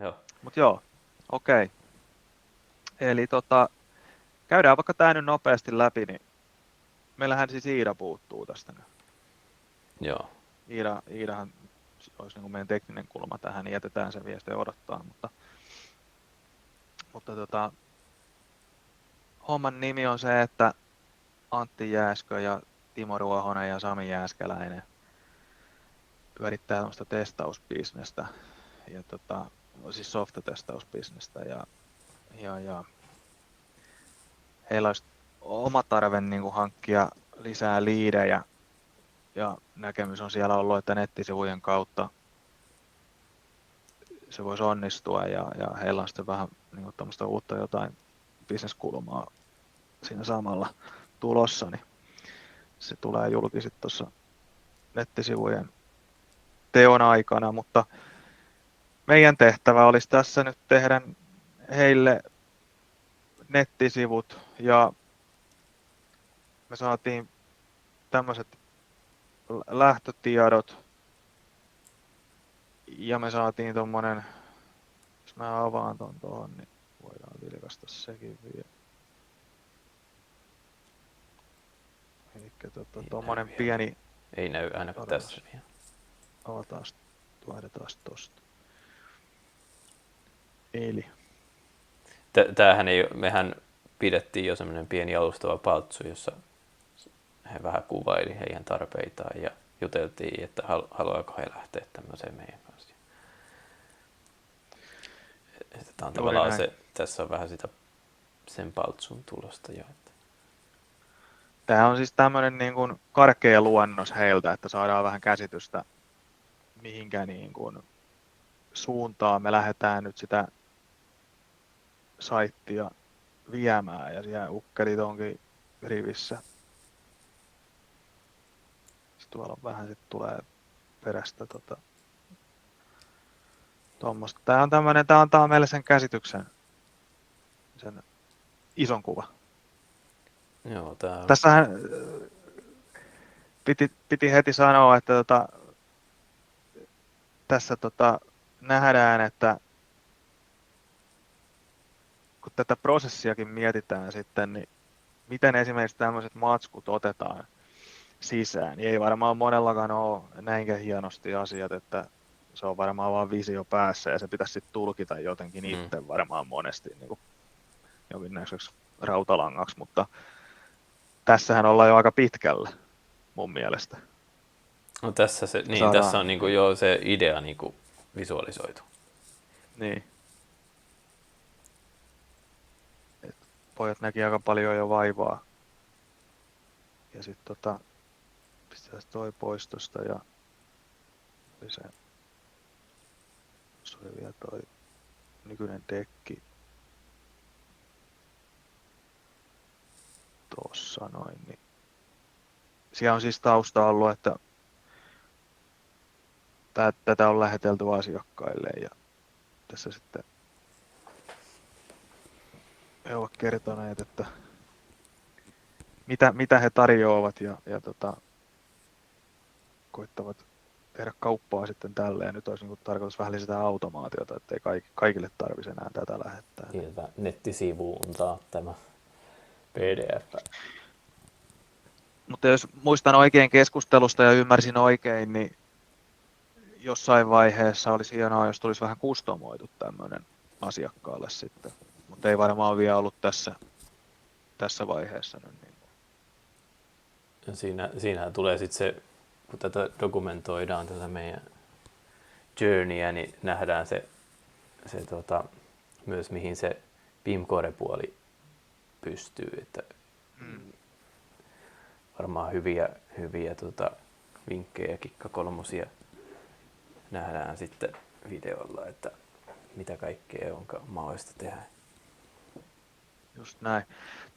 Joo. Mut joo, okei. Eli käydään vaikka tää nyt nopeasti läpi, niin meillähän siis Iida puuttuu tästä nyt. Joo. Iidahan olisi niin kuin meidän tekninen kulma tähän, niin jätetään se viesti odottaa, mutta homman nimi on se, että Antti Jääskö ja Timo Ruohonen ja Sami Jääskeläinen pyörittää tämmöistä testausbisnestä, ja siis softatestausbisnestä, ja heillä olisi oma tarve niin kuin hankkia lisää liidejä, ja näkemys on siellä ollut, että nettisivujen kautta se voisi onnistua, ja heillä on sitten vähän niin kuin tämmöistä uutta jotain bisneskulmaa siinä samalla tulossa, niin se tulee julki sitten tuossa nettisivujen teon aikana, mutta meidän tehtävä olisi tässä nyt tehdä heille nettisivut, ja me saatiin tämmöiset lähtötiedot, ja me saatiin tommonen, jos mä avaan ton tuohon, niin voidaan vilkaista sekin vielä. Eli Ei näy tommonen vielä. pieni, Ei näy ainakaan tässä vielä. avataan, vaihdetaan tosta. Eli, Tämähän ei, mehän pidettiin jo semmoinen pieni alustava paltsu, jossa he vähän kuvaili heidän tarpeitaan ja juteltiin, että haluaako he lähteä tämmöiseen meidän kanssa. Että tämä on juuri tavallaan näin. se, tässä on vähän sitä sen paltsun tulosta jo. Että. Tämä on siis tämmöinen niin kuin karkea luonnos heiltä, että saadaan vähän käsitystä, mihinkä niin kuin suuntaan me lähdetään nyt sitä saittia viemään, ja siellä ukkelit onkin rivissä. Sitten tuolla on vähän sitten tulee perästä tuommoista. Tämä on tämmöinen, tämä antaa meille sen käsityksen, sen ison kuva. Joo, tämä on. Tässähän piti heti sanoa, että tässä nähdään, että kun tätä prosessiakin mietitään sitten, niin miten esimerkiksi tämmöiset matskut otetaan sisään, niin ei varmaan monellakaan ole näinkään hienosti asiat, että se on varmaan vaan visio päässä ja se pitäisi sitten tulkita jotenkin itse varmaan monesti niin kuin jonkinnäköiseksi rautalangaksi, mutta tässähän ollaan jo aika pitkällä mun mielestä. No tässä, tässä Saadaan, on niinku jo se idea niinku visualisoitu. niin, että pojat näki aika paljon jo vaivaa. Ja sitten pistetään toi pois tosta ja se oli vielä toi nykyinen dekki tuossa noin, niin siellä on siis tausta ollut, että tätä on lähetelty asiakkaille, ja tässä sitten he ovat kertoneet, että mitä he tarjoavat, ja koittavat tehdä kauppaa sitten tälleen. Nyt olisi niin tarkoitus vähän lisätä automaatiota, ettei kaikille tarvitsisi enää tätä lähettää. Sieltä nettisivuun taa tämä PDF. Mutta jos muistan oikein keskustelusta ja ymmärsin oikein, niin jossain vaiheessa olisi hienoa, jos tulisi vähän kustomoitu tämmöinen asiakkaalle sitten. Mutta ei varmaan vielä ollut tässä vaiheessa nyt. Niin. Siinähän tulee sitten se, kun tätä dokumentoidaan, tätä meidän journeyä, niin nähdään se myös mihin se PIM-core-puoli pystyy. Että varmaan hyviä vinkkejä kikkakolmosia nähdään sitten videolla, että mitä kaikkea onkaan mahdollista tehdä. Just näin.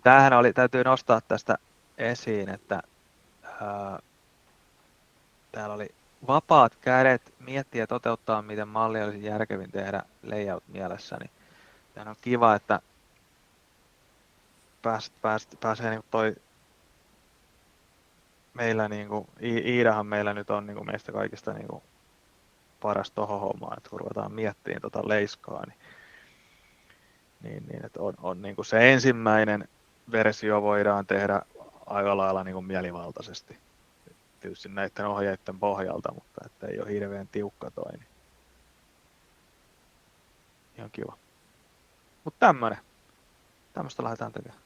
Tämähän täytyy nostaa tästä esiin, että täällä oli vapaat kädet miettiä ja toteuttaa, miten malli olisi järkevin tehdä layout mielessä. Niin tämä on kiva, että pääsee niin toi meillä, niin kuin, Iidahan meillä nyt on niin kuin meistä kaikista niin kuin paras tohon hommaan, että kun ruvetaan miettimään tota leiskaa, niin että on niin kuin se ensimmäinen versio voidaan tehdä aika lailla niin kuin mielivaltaisesti. Tietysti näiden ohjeiden pohjalta, mutta että ei ole hirveän tiukka toi, niin ihan kiva. Mutta tämmöistä lähdetään tekemään.